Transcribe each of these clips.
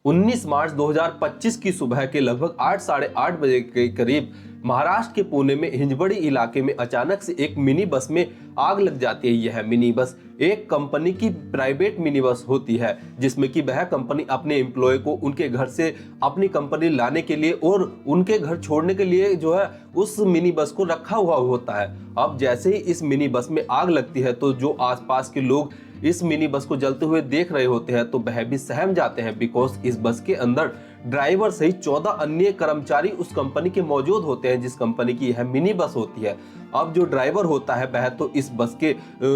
19 मार्च 2025 की सुबह के लगभग 8 साढ़े 8 बजे के करीब महाराष्ट्र के पुणे में हिंजवड़ी इलाके में अचानक से एक मिनी बस में आग लग जाती है। यह मिनी बस एक कंपनी की प्राइवेट मिनी बस होती है, जिसमें कि वह कंपनी अपने एम्प्लॉय को उनके घर से अपनी कंपनी लाने के लिए और उनके घर छोड़ने के लिए जो है उस मिनी बस को रखा हुआ होता है। अब जैसे ही इस मिनी बस में आग लगती है तो जो आसपास के लोग इस मिनी बस को जलते हुए देख रहे होते हैं तो वह भी सहम जाते हैं, बिकॉज इस बस के अंदर ड्राइवर सहित 14 अन्य कर्मचारी उस कंपनी के मौजूद होते हैं जिस कंपनी की यह मिनी बस होती है। अब जो ड्राइवर होता है वह तो इस बस के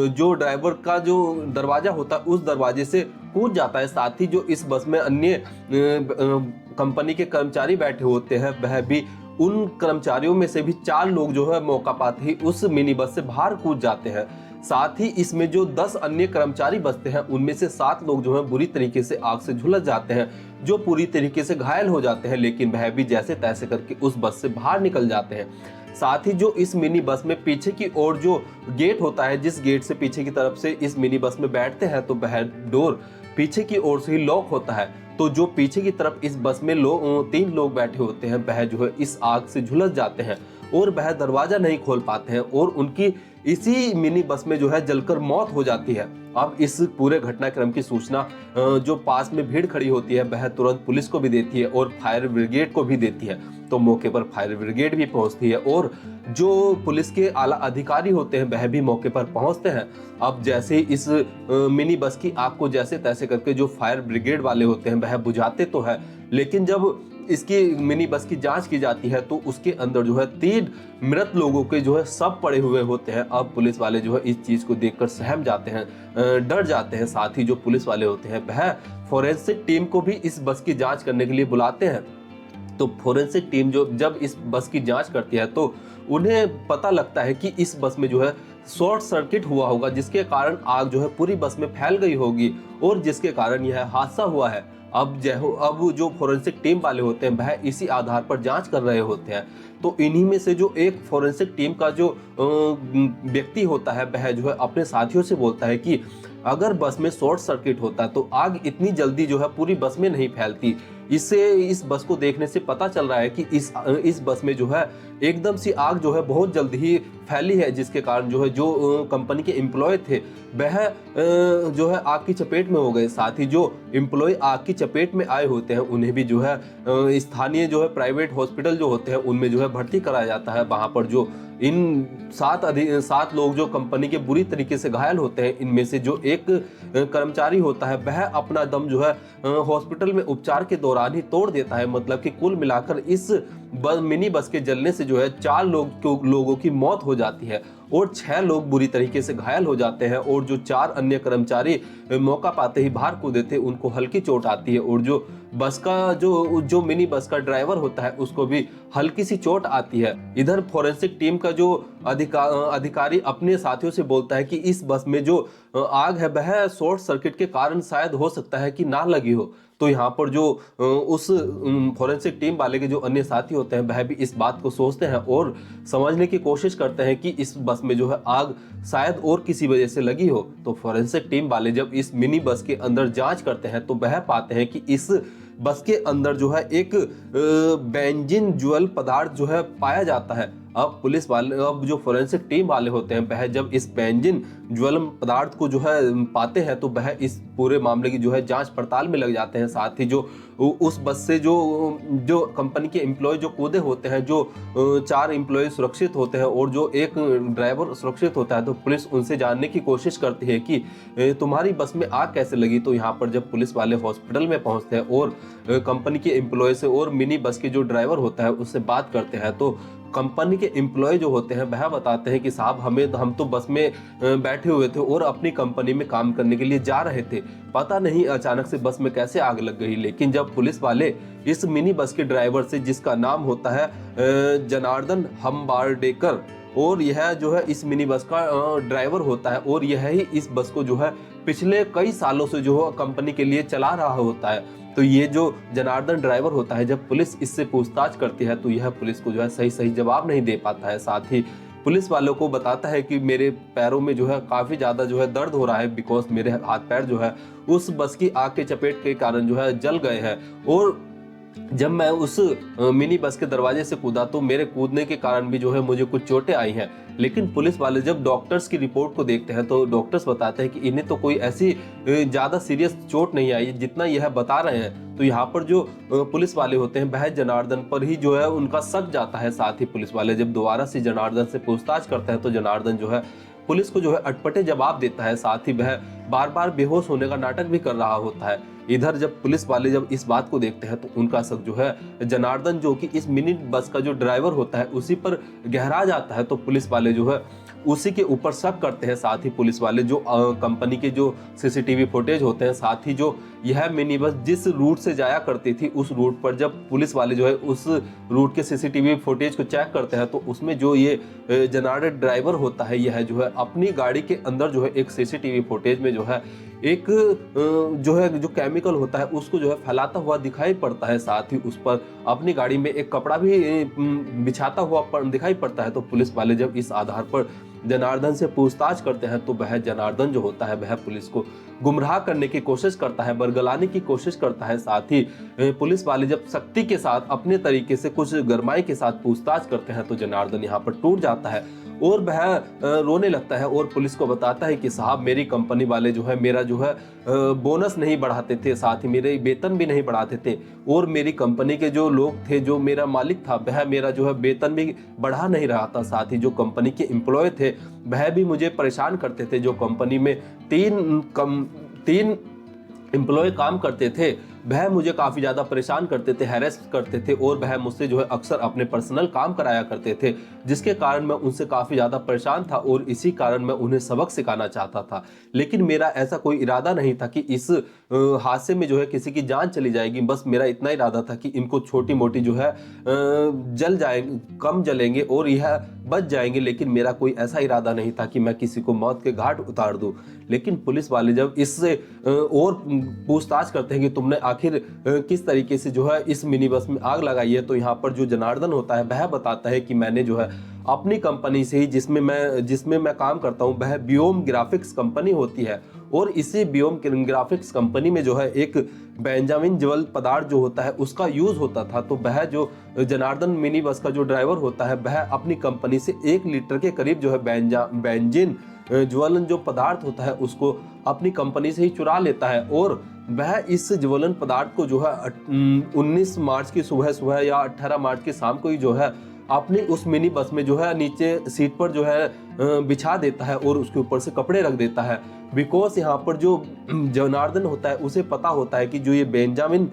जो ड्राइवर का जो दरवाजा होता है उस दरवाजे से कूद जाता है, साथ ही जो इस बस में अन्य कंपनी के कर्मचारी बैठे होते हैं वह भी उन कर्मचारियों में से भी 4 लोग जो है मौका पाते ही उस मिनी बस से बाहर कूद जाते हैं। साथ ही इसमें जो 10 अन्य कर्मचारी बचते हैं उनमें से 7 लोग जो है बुरी तरीके से आग से झुलस जाते हैं, जो पूरी तरीके से घायल हो जाते हैं, लेकिन वह भी जैसे तैसे करके उस बस से बाहर निकल जाते हैं। साथ ही जो इस मिनी बस में पीछे की ओर जो गेट होता है, जिस गेट से पीछे की तरफ से इस मिनी बस में बैठते हैं तो वह डोर पीछे की ओर से ही लॉक होता है। तो जो पीछे की तरफ इस बस में 3 लोग बैठे होते हैं वह जो है इस आग से झुलस जाते हैं और वह दरवाजा नहीं खोल पाते हैं और उनकी इसी मिनी बस में जो है जलकर मौत हो जाती है। अब इस पूरे घटनाक्रम की सूचना जो पास में भीड़ खड़ी होती है वह तुरंत पुलिस को भी देती है और फायर ब्रिगेड को भी देती है। तो मौके पर फायर ब्रिगेड भी पहुंचती है और जो पुलिस के आला अधिकारी होते हैं वह भी मौके पर पहुंचते हैं। अब जैसे इस मिनी बस की आग को जैसे तैसे करके जो फायर ब्रिगेड वाले होते हैं वह बुझाते तो है, लेकिन जब इसकी मिनी बस की जांच की जाती है तो उसके अंदर जो है 3 मृत लोगों के जो है सब पड़े हुए होते हैं। अब पुलिस वाले जो है इस चीज को देखकर सहम जाते हैं, डर जाते हैं। साथ ही जो पुलिस वाले होते हैं वह फोरेंसिक टीम को भी इस बस की जांच करने के लिए बुलाते हैं। तो फोरेंसिक टीम जो जब इस बस की जांच करती है तो उन्हें पता लगता है कि इस बस में जो है शॉर्ट सर्किट हुआ होगा, जिसके कारण आग जो है पूरी बस में फैल गई होगी और जिसके कारण यह हादसा हुआ है। अब जो फोरेंसिक टीम वाले होते हैं वह इसी आधार पर जांच कर रहे होते हैं। तो इन्हीं में से जो एक फोरेंसिक टीम का जो व्यक्ति होता है वह जो है अपने साथियों से बोलता है कि अगर बस में शॉर्ट सर्किट होता तो आग इतनी जल्दी जो है पूरी बस में नहीं फैलती। इससे इस बस को देखने से पता चल रहा है कि इस बस में जो है एकदम सी आग जो है बहुत जल्दी ही फैली है, जिसके कारण जो है जो कंपनी के एम्प्लॉय थे वह जो है आग की चपेट में हो गए। साथ ही जो एम्प्लॉय आग की चपेट में आए होते हैं उन्हें भी जो है स्थानीय जो है प्राइवेट हॉस्पिटल जो होते हैं उनमें जो है भर्ती कराया जाता है। वहां पर जो इन 7 लोग जो कंपनी के बुरी तरीके से घायल होते हैं, इनमें से जो एक कर्मचारी होता है वह अपना दम जो है हॉस्पिटल में उपचार के दौरान ही तोड़ देता है। मतलब कि कुल मिलाकर इस मिनी बस के जलने से जो है 4 लोगों की मौत हो जाती है और 6 लोग बुरी तरीके से घायल हो जाते हैं और जो 4 अन्य कर्मचारी मौका पाते ही बाहर कूदे थे उनको हल्की चोट आती है और जो बस का जो मिनी बस का ड्राइवर होता है उसको भी हल्की सी चोट आती है। इधर फोरेंसिक टीम का जो अधिकारी अपने साथियों से बोलता है कि इस बस में जो आग है वह शॉर्ट सर्किट के कारण शायद हो सकता है कि ना लगी हो। तो यहाँ पर जो उस फोरेंसिक टीम वाले के जो अन्य साथी होते हैं वह भी इस बात को सोचते हैं और समझने की कोशिश करते हैं कि इस बस में जो है आग शायद और किसी वजह से लगी हो। तो फोरेंसिक टीम वाले जब इस मिनी बस के अंदर जांच करते हैं तो वह पाते हैं कि इस बस के अंदर जो है एक बेंजीन ज्वल पदार्थ जो है पाया जाता है। अब जो फोरेंसिक टीम वाले होते हैं वह जब इस बेंजीन ज्वलम पदार्थ को जो है पाते हैं तो वह इस पूरे मामले की जो है जांच पड़ताल में लग जाते हैं। साथ ही जो उस बस से जो कंपनी के एम्प्लॉय जो कूदे होते हैं, जो 4 एम्प्लॉय सुरक्षित होते हैं और जो एक ड्राइवर सुरक्षित होता है, तो पुलिस उनसे जानने की कोशिश करती है कि तुम्हारी बस में आग कैसे लगी। तो यहाँ पर जब पुलिस वाले हॉस्पिटल में पहुंचते हैं और कंपनी के एम्प्लॉय से और मिनी बस के जो ड्राइवर होता है उससे बात करते हैं तो कंपनी के एम्प्लॉय जो होते हैं वह बताते हैं कि साहब हम तो बस में बैठे हुए थे और अपनी कंपनी में काम करने के लिए जा रहे थे, पता नहीं अचानक से बस में कैसे आग लग गई। लेकिन जब पुलिस वाले इस मिनी बस के ड्राइवर से, जिसका नाम होता है जनार्दन हम्बार्डेकर, और यह जो है इस मिनी बस का ड्राइवर होता है और यह ही इस बस को जो है पिछले कई सालों से जो है कंपनी के लिए चला रहा होता है। तो ये जो जनार्दन ड्राइवर होता है, जब पुलिस इससे पूछताछ करती है तो यह पुलिस को जो है सही जवाब नहीं दे पाता है। साथ ही पुलिस वालों को बताता है कि मेरे पैरों में जो है काफ़ी ज़्यादा जो है दर्द हो रहा है, बिकॉज मेरे हाथ पैर जो है उस बस की आग के चपेट के कारण जो है जल गए हैं। और जब मैं उस मिनी बस के दरवाजे से कूदा तो मेरे कूदने के कारण भी जो है मुझे कुछ चोटें आई हैं। लेकिन पुलिस वाले जब डॉक्टर्स की रिपोर्ट को देखते हैं तो डॉक्टर्स बताते हैं कि इन्हें तो कोई ऐसी ज़्यादा सीरियस चोट नहीं आई जितना यह बता रहे हैं। तो यहाँ पर जो पुलिस वाले होते हैं वह जनार्दन पर ही जो है उनका शक जाता है। साथ ही पुलिस वाले जब दोबारा से जनार्दन से पूछताछ करते हैं तो जनार्दन जो है पुलिस को जो है अटपटे जवाब देता है। साथ ही वह बार बार बेहोश होने का नाटक भी कर रहा होता है। इधर जब पुलिस वाले जब इस बात को देखते हैं तो उनका शक जो है जनार्दन जो कि इस मिनी बस का जो ड्राइवर होता है उसी पर गहरा जाता है। तो पुलिस वाले जो है उसी के ऊपर शक करते हैं। साथ ही पुलिस वाले जो कंपनी के जो सीसीटीवी फुटेज होते हैं, साथ ही जो यह मिनी बस जिस रूट से जाया करती थी उस रूट पर जब पुलिस वाले जो है उस रूट के सीसीटीवी फुटेज को चेक करते हैं तो उसमें जो ये जनार्दन ड्राइवर होता है यह जो है अपनी गाड़ी के अंदर जो है एक सीसीटीवी फुटेज में जो है एक जो है जो केमिकल होता है उसको जो है फैलाता हुआ दिखाई पड़ता है। साथ ही उस पर अपनी गाड़ी में एक कपड़ा भी बिछाता हुआ दिखाई पड़ता है। तो पुलिस वाले जब इस आधार पर जनार्दन से पूछताछ करते हैं तो वह जनार्दन जो होता है वह पुलिस को गुमराह करने की कोशिश करता है, बरगलाने की कोशिश करता है। साथ ही पुलिस वाले जब सख्ती के साथ अपने तरीके से कुछ गरमाई के साथ पूछताछ करते हैं तो जनार्दन यहाँ पर टूट जाता है और वह रोने लगता है और पुलिस को बताता है कि साहब मेरी कंपनी वाले जो है मेरा जो है बोनस नहीं बढ़ाते थे, साथ ही मेरे वेतन भी नहीं बढ़ाते थे और मेरी कंपनी के जो लोग थे, जो मेरा मालिक था वह मेरा जो है वेतन भी बढ़ा नहीं रहा था। साथ ही जो कंपनी के एम्प्लॉय थे वह भी मुझे परेशान करते थे। जो कंपनी में तीन एम्प्लॉय काम करते थे वह मुझे काफ़ी ज़्यादा परेशान करते थे, हैरेस करते थे और वह मुझसे जो है अक्सर अपने पर्सनल काम कराया करते थे, जिसके कारण मैं उनसे काफ़ी ज़्यादा परेशान था और इसी कारण मैं उन्हें सबक सिखाना चाहता था। लेकिन मेरा ऐसा कोई इरादा नहीं था कि इस हादसे में जो है किसी की जान चली जाएगी। बस मेरा इतना इरादा था कि इनको छोटी मोटी जो है जल जाएंगे, कम जलेंगे और यह बच जाएंगे। लेकिन मेरा कोई ऐसा इरादा नहीं था कि मैं किसी को मौत के घाट उतार दूं। लेकिन पुलिस वाले जब इससे और पूछताछ करते हैं कि तुमने आखिर किस तरीके से जो है इस मिनी बस में आग लगाई है, तो यहाँ पर जो जनार्दन होता है वह बताता है कि मैंने जो है अपनी कंपनी से ही जिसमें मैं काम करता हूँ वह बियोम ग्राफिक्स कंपनी होती है और इसी बियोम ग्राफिक्स कंपनी में जो है एक बेंजामिन ज्वल पदार्थ जो होता है उसका यूज होता था। तो वह जो जनार्दन मिनी बस का जो ड्राइवर होता है वह अपनी कंपनी से 1 लीटर के करीब जो है बेंजीन ज्वलन जो पदार्थ होता है उसको अपनी कंपनी से ही चुरा लेता है और वह इस ज्वलन पदार्थ को जो है 19 मार्च की सुबह या 18 मार्च की शाम को ही जो है अपनी उस मिनी बस में जो है नीचे सीट पर जो है बिछा देता है और उसके ऊपर से कपड़े रख देता है। बिकॉज यहाँ पर जो जनार्दन होता है उसे पता होता है कि जो ये बेंजामिन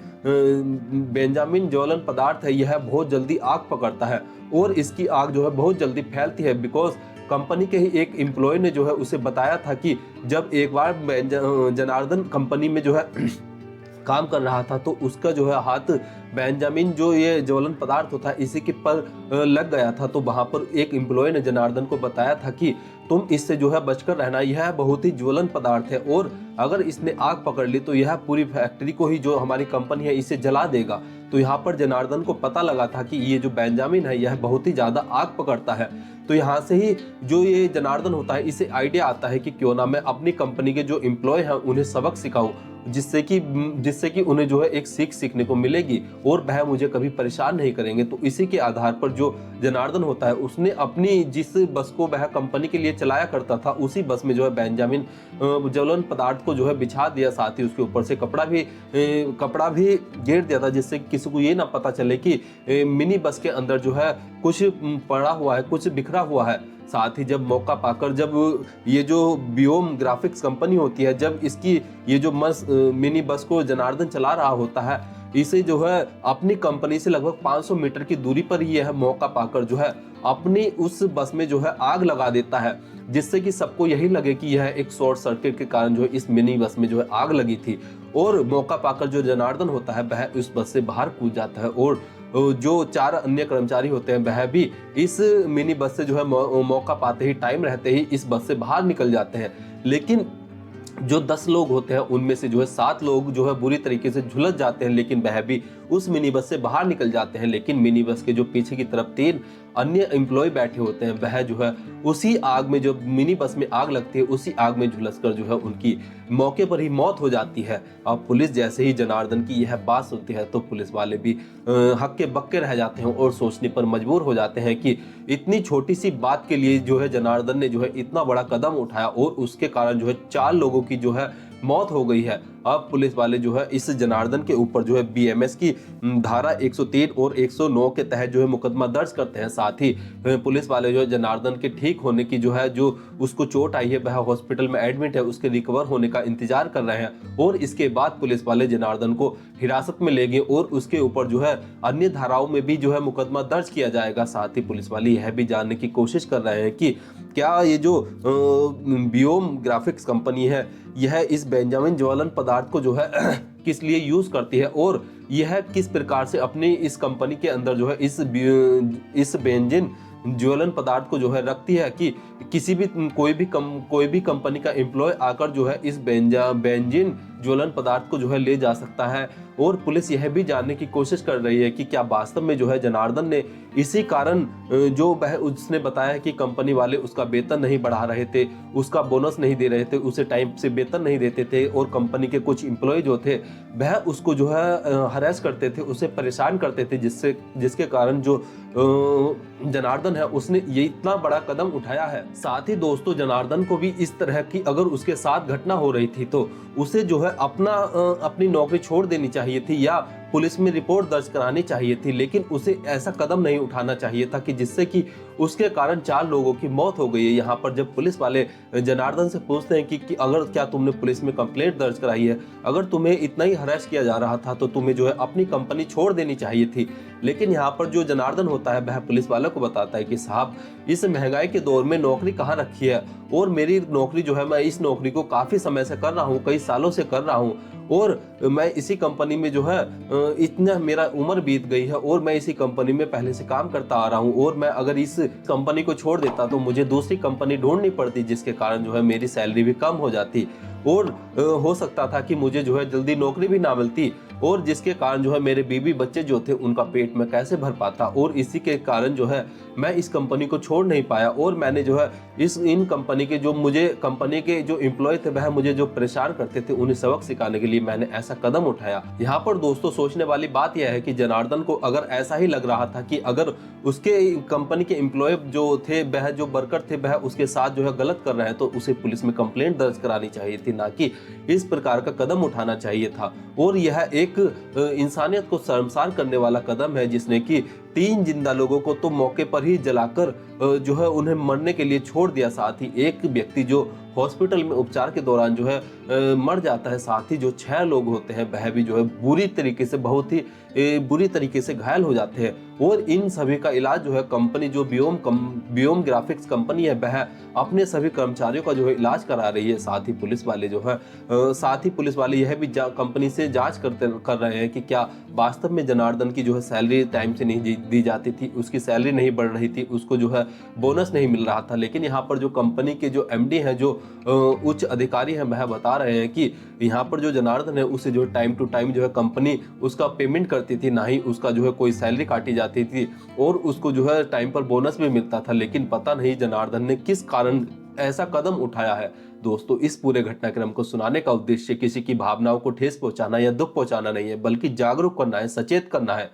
ज्वलन पदार्थ है यह बहुत जल्दी आग पकड़ता है और इसकी आग जो है बहुत जल्दी फैलती है। बिकॉज कंपनी के ही एक एम्प्लॉय ने जो है उसे बताया था कि जब एक बार जनार्दन कंपनी में जो है काम कर रहा था तो उसका जो है हाथ बेंजामिन जो ये ज्वलन पदार्थ होता है इसी के पर लग गया था। तो वहां पर एक एम्प्लॉय ने जनार्दन को बताया था कि तुम इससे जो है बचकर रहना, यह बहुत ही ज्वलन पदार्थ है और अगर इसने आग पकड़ ली तो यह पूरी फैक्ट्री को ही जो हमारी कंपनी है इसे जला देगा। तो यहाँ पर जनार्दन को पता लगा था कि ये जो बेंजामिन है यह बहुत ही ज्यादा आग पकड़ता है। तो यहाँ से ही जो ये जनार्दन होता है इसे आइडिया आता है कि क्यों ना मैं अपनी कंपनी के जो एम्प्लॉय हैं उन्हें सबक सिखाऊं, जिससे कि उन्हें जो है एक सीख सीखने को मिलेगी और वह मुझे कभी परेशान नहीं करेंगे। तो इसी के आधार पर जो जनार्दन होता है उसने अपनी जिस बस को वह कंपनी के लिए चलाया करता था उसी बस में जो है बेंजामिन ज्वलन पदार्थ को जो है बिछा दिया, साथ ही उसके ऊपर से कपड़ा भी घेर दिया था जिससे किसी को ये ना पता चले कि मिनी बस के अंदर जो है कुछ पड़ा हुआ है, कुछ बिखरा हुआ है। साथ ही जब मौका पाकर जब ये जो बियोम ग्राफिक्स कंपनी होती है जब इसकी ये जो मिनी बस को जनार्दन चला रहा होता है इसे जो है अपनी कंपनी से लगभग 500 मीटर की दूरी पर ही यह मौका पाकर जो है अपनी उस बस में जो है आग लगा देता है, जिससे कि सबको यही लगे कि यह एक शॉर्ट सर्किट के कारण जो है इस मिनी बस में जो है आग लगी थी। और मौका पाकर जो जनार्दन होता है वह उस बस से बाहर कूद जाता है और जो 4 अन्य कर्मचारी होते हैं वह भी इस मिनी बस से जो है मौका पाते ही, टाइम रहते ही इस बस से बाहर निकल जाते हैं। लेकिन जो 10 लोग होते हैं उनमें से जो है 7 लोग जो है बुरी तरीके से झुलस जाते हैं, लेकिन वह भी उस मिनी बस से बाहर निकल जाते हैं। लेकिन मिनी बस के जो पीछे की तरफ 3 अन्य एम्प्लॉय बैठे होते हैं वह जो है उसी आग में, जो मिनी बस में आग लगती है उसी आग में झुलसकर जो है उनकी मौके पर ही मौत हो जाती है। अब पुलिस जैसे ही जनार्दन की यह बात सुनती है तो पुलिस वाले भी हक्के बक्के रह जाते हैं और सोचने पर मजबूर हो जाते हैं कि इतनी छोटी सी बात के लिए जो है जनार्दन ने जो है इतना बड़ा कदम उठाया और उसके कारण जो है 4 लोगों की जो है मौत हो गई है। अब पुलिस वाले जो है इस जनार्दन के ऊपर जो है बीएमएस की धारा 103 और 109 के तहत जो है मुकदमा दर्ज करते हैं। साथ ही पुलिस वाले जो है जनार्दन के ठीक होने की जो है, जो उसको चोट आई है वह हॉस्पिटल में एडमिट है, उसके रिकवर होने का इंतजार कर रहे हैं और इसके बाद पुलिस वाले जनार्दन को हिरासत में लेंगे और उसके ऊपर जो है अन्य धाराओं में भी जो है मुकदमा दर्ज किया जाएगा। साथ ही पुलिस वाले यह भी जानने की कोशिश कर रहे हैं कि क्या ये जो बियोम ग्राफिक्स कंपनी है यह इस बेंजामिन ज्वलन पदार्थ को जो है किस लिए यूज करती है और यह किस प्रकार से अपनी इस कंपनी के अंदर जो है इस बेंजीन ज्वलन पदार्थ को जो है रखती है कि किसी भी कोई भी कंपनी का एम्प्लॉय आकर जो है इस बेंजीन ज्वलन पदार्थ को जो है ले जा सकता है। और पुलिस यह भी जानने की कोशिश कर रही है कि क्या वास्तव में जो है जनार्दन ने इसी कारण जो वह उसने बताया कि कंपनी वाले उसका वेतन नहीं बढ़ा रहे थे, उसका बोनस नहीं दे रहे थे, उसे टाइम से वेतन नहीं देते थे और कंपनी के कुछ एम्प्लॉय जो थे वह उसको जो है हरेस करते थे, उसे परेशान करते थे, जिसके कारण जो जनार्दन है उसने ये इतना बड़ा कदम उठाया है। साथ ही दोस्तों जनार्दन को भी इस तरह की अगर उसके साथ घटना हो रही थी तो उसे जो है अपनी नौकरी छोड़ देनी चाहिए थी या पुलिस में रिपोर्ट दर्ज करानी चाहिए थी, लेकिन उसे ऐसा कदम नहीं उठाना चाहिए था कि जिससे कि उसके कारण 4 लोगों की मौत हो गई है। यहाँ पर जब पुलिस वाले जनार्दन से पूछते हैं कि अगर क्या तुमने पुलिस में कंप्लेंट दर्ज कराई है, अगर तुम्हें इतना ही हरास किया जा रहा था तो तुम्हें जो है अपनी कंपनी छोड़ देनी चाहिए थी। लेकिन यहाँ पर जो जनार्दन होता है वह पुलिस वालों को बताता है कि साहब इस महंगाई के दौर में नौकरी कहाँ रखी है और मेरी नौकरी जो है, मैं इस नौकरी को काफी समय से कर रहा हूँ, कई सालों से कर रहा हूँ और मैं इसी कंपनी में जो है इतना मेरा उम्र बीत गई है और मैं इसी कंपनी में पहले से काम करता आ रहा हूँ और मैं अगर इस कंपनी को छोड़ देता तो मुझे दूसरी कंपनी ढूंढनी पड़ती, जिसके कारण जो है मेरी सैलरी भी कम हो जाती और हो सकता था कि मुझे जो है जल्दी नौकरी भी ना मिलती और जिसके कारण जो है मेरे बीवी बच्चे जो थे उनका पेट में कैसे भर पाता और इसी के कारण जो है मैं इस कंपनी को छोड़ नहीं पाया और मैंने जो है इन कंपनी के जो एम्प्लॉय थे वह मुझे जो परेशान करते थे उन्हें सबक सिखाने के लिए मैंने ऐसा कदम उठाया। यहाँ पर दोस्तों सोचने वाली बात यह है कि जनार्दन को अगर ऐसा ही लग रहा था कि अगर उसके कंपनी के एम्प्लॉय जो थे वह जो वर्कर थे वह उसके साथ जो है गलत कर रहे हैं तो उसे पुलिस में कंप्लेंट दर्ज करानी चाहिए थी, ना कि इस प्रकार का कदम उठाना चाहिए था। और यह एक इंसानियत को शर्मसार करने वाला कदम है जिसने कि 3 जिंदा लोगों को तो मौके पर ही जलाकर जो है उन्हें मरने के लिए छोड़ दिया। साथ ही एक व्यक्ति जो हॉस्पिटल में उपचार के दौरान जो है मर जाता है। साथ ही जो 6 लोग होते हैं वह भी जो है बहुत ही बुरी तरीके से घायल हो जाते हैं और इन सभी का इलाज जो है कंपनी जो बियोम ग्राफिक्स कंपनी है वह अपने सभी कर्मचारियों का जो है इलाज करा रही है। साथ ही पुलिस वाले यह भी कंपनी से जांच कर रहे हैं कि क्या वास्तव में जनार्दन की जो है सैलरी टाइम से नहीं दी जाती थी, उसकी सैलरी नहीं बढ़ रही थी, उसको जो है बोनस नहीं मिल रहा था। लेकिन यहाँ पर जो कंपनी के जो एमडी हैं, जो उच्च अधिकारी हैं, वह बता रहे हैं कि यहाँ पर जो जनार्दन है उसे जो टाइम टू टाइम जो है कंपनी उसका पेमेंट करती थी, ना ही उसका जो है कोई सैलरी काटी जाती थी और उसको जो है टाइम पर बोनस भी मिलता था। लेकिन पता नहीं जनार्दन ने किस कारण ऐसा कदम उठाया है। दोस्तों इस पूरे घटनाक्रम को सुनाने का उद्देश्य किसी की भावनाओं को ठेस पहुंचाना या दुख पहुंचाना नहीं है, बल्कि जागरूक करना है, सचेत करना है